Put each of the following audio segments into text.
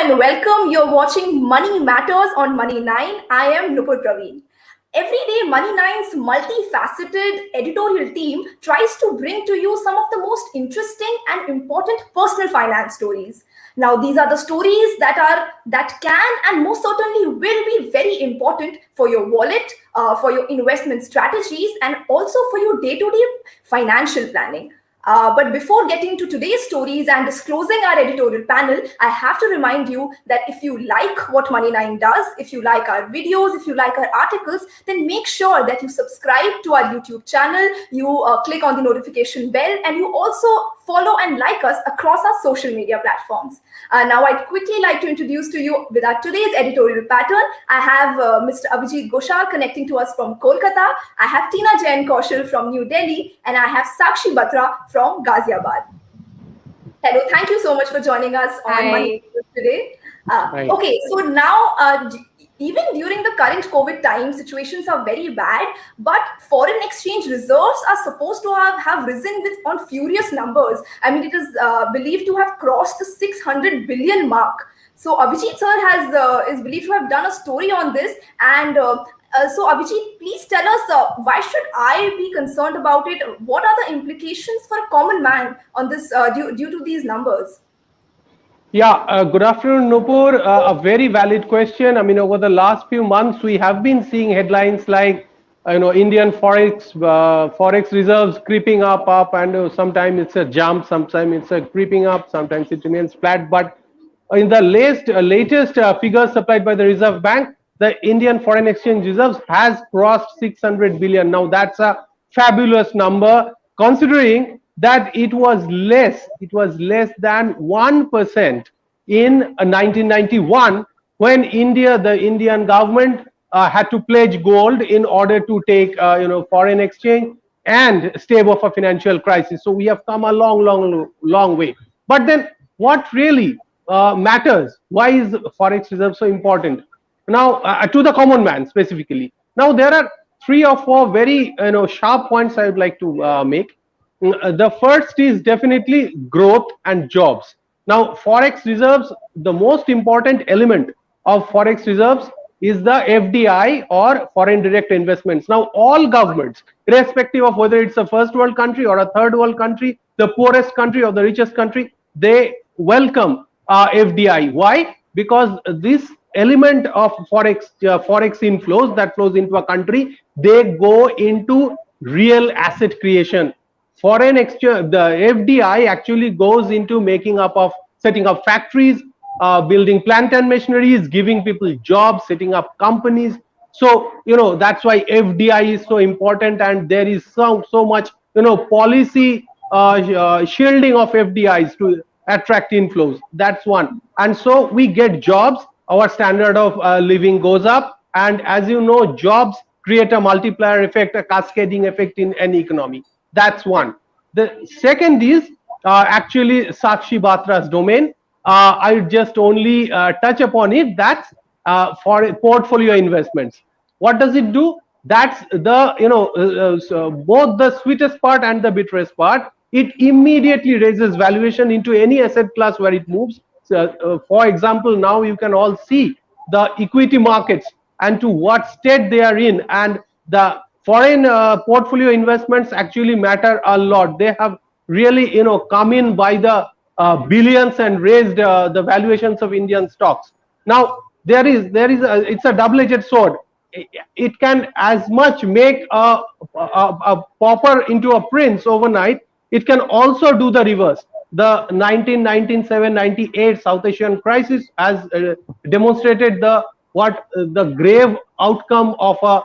and welcome. You're watching Money Matters on Money 9. I am Nupur Praveen. Every day, Money Nine's multifaceted editorial team tries to bring to you some of the most interesting and important personal finance stories. Now, these are the stories that can and most certainly will be very important for your wallet, for your investment strategies, and also for your day-to-day financial planning. But before getting to today's stories and disclosing our editorial panel, I have to remind you that if you like what Money9 does, if you like our videos, if you like our articles, then make sure that you subscribe to our YouTube channel, you click on the notification bell, and you also follow and like us across our social media platforms. Now, I'd quickly like to introduce to you with our today's editorial pattern. I have Mr. Abhijit Ghoshal connecting to us from Kolkata. I have Tina Jain Kaushal from New Delhi, and I have Sakshi Batra from Ghaziabad. Hello, thank you so much for joining us on Money today. Okay, so now even during the current COVID time, situations are very bad, but foreign exchange reserves are supposed to have risen on furious numbers. I mean, it is believed to have crossed the 600 billion mark. So Abhijit sir is believed to have done a story on this. And so Abhijit, please tell us, why should I be concerned about it? What are the implications for a common man on this due to these numbers? Yeah, good afternoon, Nupur. A very valid question. I mean, over the last few months, we have been seeing headlines like, Indian Forex reserves creeping up, and sometimes it's a jump, sometimes it's a creeping up, sometimes it remains flat. But in the latest figures supplied by the Reserve Bank, the Indian foreign exchange reserves has crossed 600 billion. Now, that's a fabulous number, considering that it was less than 1% in 1991, when the Indian government had to pledge gold in order to take foreign exchange and stave off a financial crisis. So we have come a long way. But then what really matters? Why is forex reserve so important? Now, to the common man specifically. Now, there are 3 or 4 very sharp points I would like to make. The first is definitely growth and jobs. Now, forex reserves, the most important element of forex reserves is the FDI, or foreign direct investments. Now, all governments, irrespective of whether it's a first world country or a third world country, the poorest country or the richest country, they welcome FDI. Why? Because this element of forex inflows that flows into a country, they go into real asset creation. Foreign exchange, the FDI actually goes into setting up factories, building plant and machineries, giving people jobs, setting up companies. So that's why FDI is so important, and there is so much policy shielding of FDIs to attract inflows. That's one. And so we get jobs, our standard of living goes up, and as you know, jobs create a multiplier effect, a cascading effect in any economy. That's one. The second is actually Sakshi Batra's domain. I just only touch upon it. That's for portfolio investments. What does it do? That's the both the sweetest part and the bitterest part. It immediately raises valuation into any asset class where it moves. For example, now you can all see the equity markets and to what state they are in, and the foreign portfolio investments actually matter a lot. They have really come in by the billions and raised the valuations of Indian stocks. Now, it's a double-edged sword. It can as much make a pauper into a prince overnight. It can also do the reverse. The 1997-98 South Asian crisis has demonstrated the grave outcome of a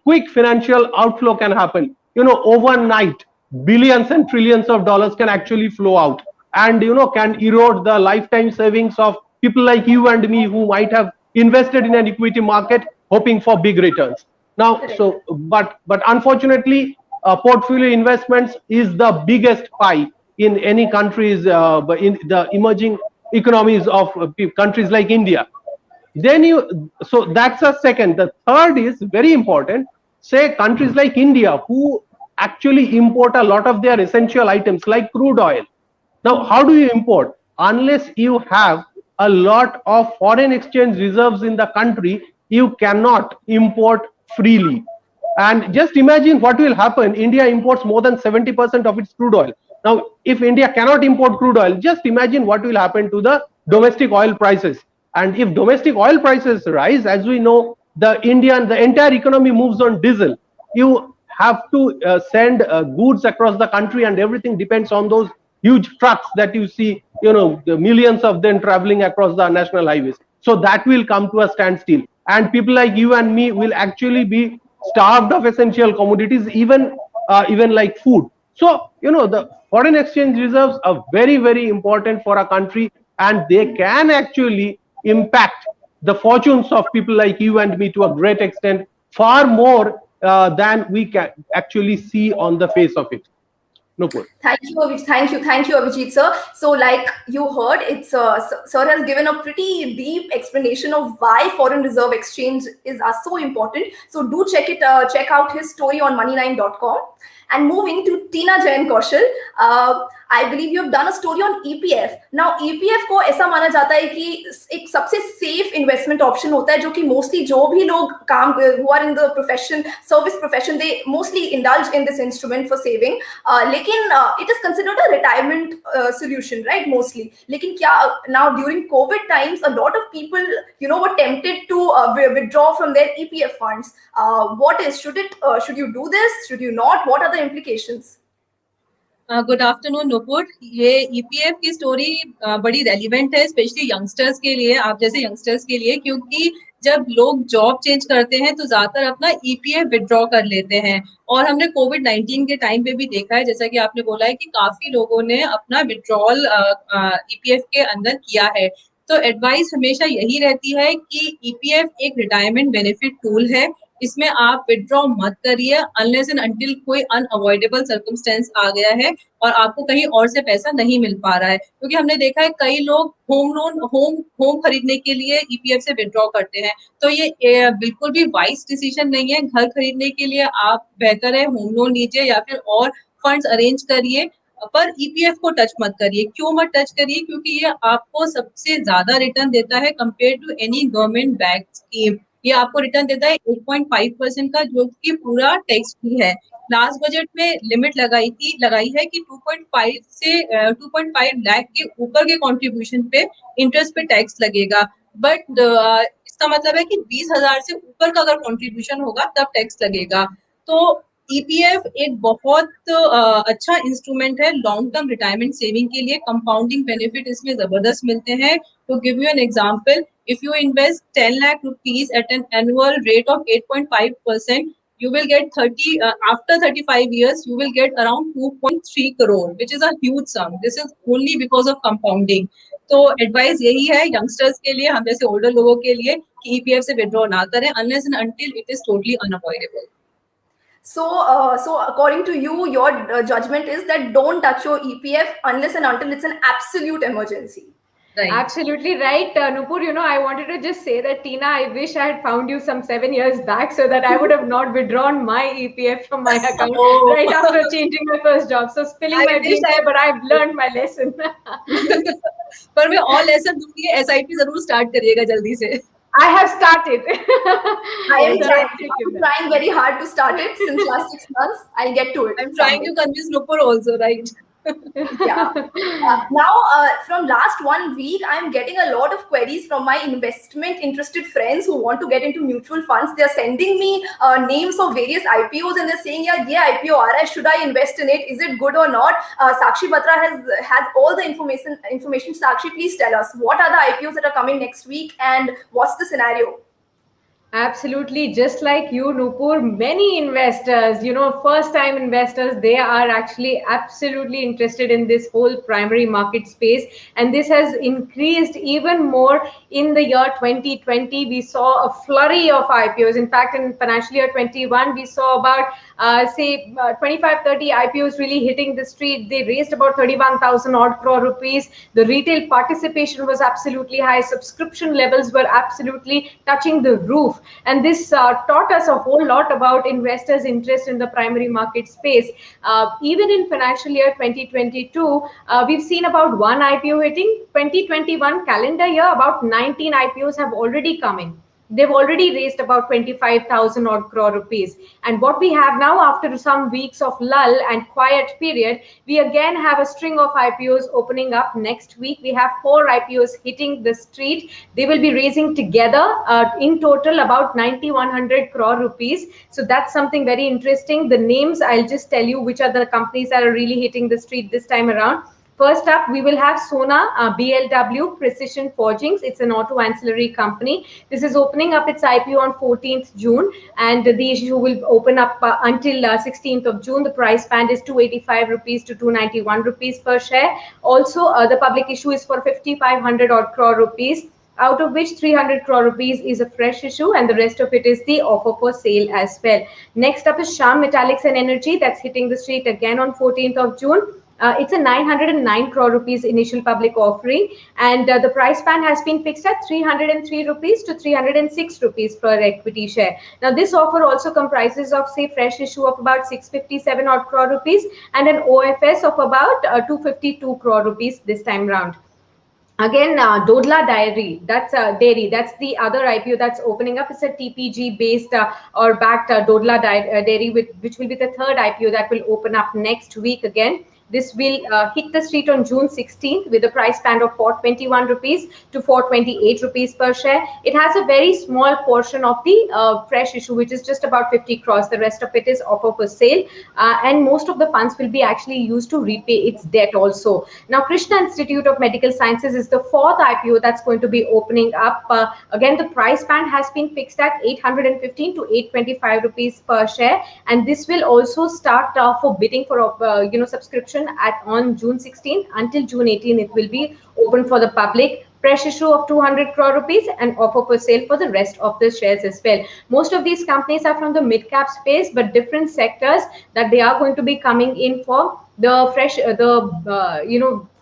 quick financial outflow can happen. Overnight, billions and trillions of dollars can actually flow out, and can erode the lifetime savings of people like you and me, who might have invested in an equity market hoping for big returns. Now, but unfortunately, portfolio investments is the biggest pie in any countries, in the emerging economies of countries like India. So that's a second. The third is very important. Say countries like India, who actually import a lot of their essential items like crude oil. Now, how do you import? Unless you have a lot of foreign exchange reserves in the country, you cannot import freely. And just imagine what will happen. India imports more than 70% of its crude oil. Now, if India cannot import crude oil, just imagine what will happen to the domestic oil prices. And if domestic oil prices rise, as we know, the entire economy moves on diesel. You have to send goods across the country, and everything depends on those huge trucks that you see, the millions of them traveling across the national highways. So that will come to a standstill, and people like you and me will actually be starved of essential commodities, even like food. So the foreign exchange reserves are very, very important for a country, and they can actually impact the fortunes of people like you and me to a great extent, far more than we can actually see on the face of it. Nupur. Thank you, thank you, Abhijit sir. So, like you heard, it's sir has given a pretty deep explanation of why foreign reserve exchange are so important. So, do check out his story on money9.com. And moving to Tina Jain Kaushal, I believe you have done a story on EPF. Now, EPF को ऐसा माना जाता है कि एक सबसे safe investment option होता है, जो कि mostly जो भी लोग काम who are in the profession, service profession, they mostly indulge in this instrument for saving. लेकिन it is considered a retirement solution, right? Mostly. लेकिन क्या now during COVID times, a lot of people, were tempted to withdraw from their EPF funds. Should you do this? Should you not? What are the implications? Good afternoon Nupur. ये EPF की story बड़ी relevant है, specially youngsters के लिए, आप जैसे youngsters के लिए, क्योंकि जब लोग जॉब चेंज करते हैं तो ज्यादातर अपना ईपीएफ विड्रॉ कर लेते हैं. और हमने कोविड-19 के टाइम पे भी देखा है, जैसा कि आपने बोला है, कि काफी लोगों ने अपना विड्रॉल ईपीएफ के अंदर किया है. तो एडवाइस हमेशा यही रहती है कि ईपीएफ एक रिटायरमेंट बेनिफिट टूल है. इसमें आप विड्रॉ मत करिए अनलेस एंड अंटिल कोई अनअवॉइडेबल सर्कमस्टेंस आ गया है और आपको कहीं और से पैसा नहीं मिल पा रहा है. क्योंकि हमने देखा है कई लोग होम खरीदने के लिए ईपीएफ से विड्रॉ करते हैं. तो ये बिल्कुल भी वाइज डिसीजन नहीं है. घर खरीदने के लिए आप बेहतर है होम लोन लीजिए या फिर और फंड्स अरेंज करिए, पर ईपीएफ को टच मत करिए. क्यों मत टच करिए? क्योंकि ये आपको सबसे ज्यादा रिटर्न देता है compare to any government backed scheme. ये आपको रिटर्न देता है 8.5% का, जो कि पूरा टैक्स फ्री है. लास्ट बजट में लिमिट लगाई है कि 2.5 से 2.5 लाख के ऊपर के कंट्रीब्यूशन पे इंटरेस्ट पे टैक्स लगेगा. बट इसका मतलब है कि 20,000 से ऊपर का अगर कंट्रीब्यूशन होगा तब टैक्स लगेगा. तो ईपीएफ एक बहुत अच्छा इंस्ट्रूमेंट है लॉन्ग टर्म रिटायरमेंट सेविंग के लिए. कंपाउंडिंग बेनिफिट इसमें जबरदस्त मिलते हैं. To give you an example, if you invest 10 lakh rupees at an annual rate of 8.5%, you will get after 35 years, you will get around 2.3 crore, which is a huge sum. This is only because of compounding. तो advice यही है youngsters के लिए, हम जैसे older लोगों के लिए, कि ईपीएफ से विड्रॉ ना करें unless and until it is totally unavoidable. So according to you, your judgment is that don't touch your EPF unless and until it's an absolute emergency. Right. Absolutely right, Nupur. I wanted to just say that, Tina, I wish I had found you some 7 years back so that I would have not withdrawn my EPF from my account right after changing my first job. So spilling my beans there, but I've learned my lesson. पर मैं और lesson दूंगी, SIP जरूर start करिएगा जल्दी से. I have started. I am trying very hard to start it since last 6 months. I'll get to it. I'm trying to convince Nupur also, right? Yeah. Now, from last 1 week, I'm getting a lot of queries from my investment interested friends who want to get into mutual funds. They're sending me names of various IPOs and they're saying, yeah, IPO aa raha hai, should I invest in it? Is it good or not? Sakshi Batra has all the information. Sakshi, please tell us, what are the IPOs that are coming next week and what's the scenario? Absolutely, just like you, Nupur, many investors, first time investors, they are actually absolutely interested in this whole primary market space, and this has increased even more in the year 2020. We saw a flurry of IPOs. In fact, in financial year 21, we saw about 25-30 IPOs really hitting the street. They raised about 31,000 odd crore rupees. The retail participation was absolutely high. Subscription levels were absolutely touching the roof. And this taught us a whole lot about investors' interest in the primary market space. Even in financial year 2022, we've seen about one IPO hitting. 2021 calendar year, about 19 IPOs have already come in. They've already raised about 25,000 odd crore rupees. And what we have now, after some weeks of lull and quiet period, we again have a string of IPOs opening up next week. We have 4 IPOs hitting the street. They will be raising together in total about 9,100 crore rupees. So that's something very interesting. The names, I'll just tell you which are the companies that are really hitting the street this time around. First up, we will have Sona BLW Precision Forgings. It's an auto ancillary company. This is opening up its IPO on 14th June, and the issue will open up until 16th of June. The price band is 285 rupees to 291 rupees per share. Also, the public issue is for 5,500 odd crore rupees, out of which 300 crore rupees is a fresh issue, and the rest of it is the offer for sale as well. Next up is Sham Metallics and Energy. That's hitting the street again on 14th of June. It's a 909 crore rupees initial public offering, and the price band has been fixed at 303 rupees to 306 rupees per equity share. Now, this offer also comprises of, say, fresh issue of about 657 odd crore rupees and an OFS of about 252 crore rupees this time round. Again, Dodla Dairy, that's the other IPO that's opening up. It's a TPG based or backed Dodla Dairy, which will be the third IPO that will open up next week again. This will hit the street on June 16th with a price band of 421 rupees to 428 rupees per share. It has a very small portion of the fresh issue, which is just about 50 crores. The rest of it is offer for sale, and most of the funds will be actually used to repay its debt also. Now, Krishna Institute of Medical Sciences is the fourth IPO that's going to be opening up. Again, the price band has been fixed at 815 to 825 rupees per share, and this will also start for bidding for subscription on June 16th. Until June 18th, it will be open for the public. Fresh issue of 200 crore rupees and offer for sale for the rest of the shares as well. Most of these companies are from the mid-cap space, but different sectors that they are going to be coming in for. The fresh,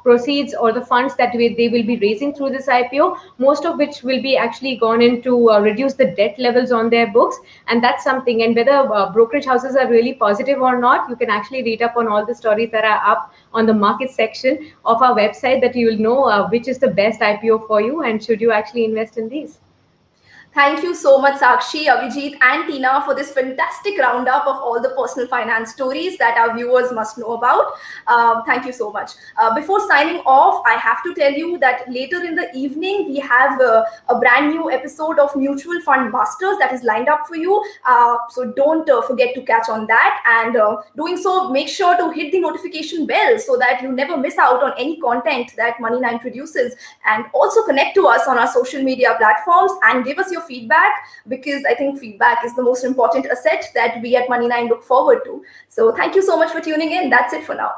proceeds or the funds that they will be raising through this IPO, most of which will be actually gone into reduce the debt levels on their books, and that's something. And whether brokerage houses are really positive or not, you can actually read up on all the stories that are up on the market section of our website, that you will know which is the best IPO for you and should you actually invest in these. Thank you so much, Sakshi, Abhijit, and Tina, for this fantastic roundup of all the personal finance stories that our viewers must know about. Thank you so much. Before signing off, I have to tell you that later in the evening, we have a brand new episode of Mutual Fund Masters that is lined up for you. So don't forget to catch on that. And doing so, make sure to hit the notification bell so that you never miss out on any content that Money9 produces. And also connect to us on our social media platforms and give us your feedback, because I think feedback is the most important asset that we at Money9 look forward to. So thank you so much for tuning in. That's it for now.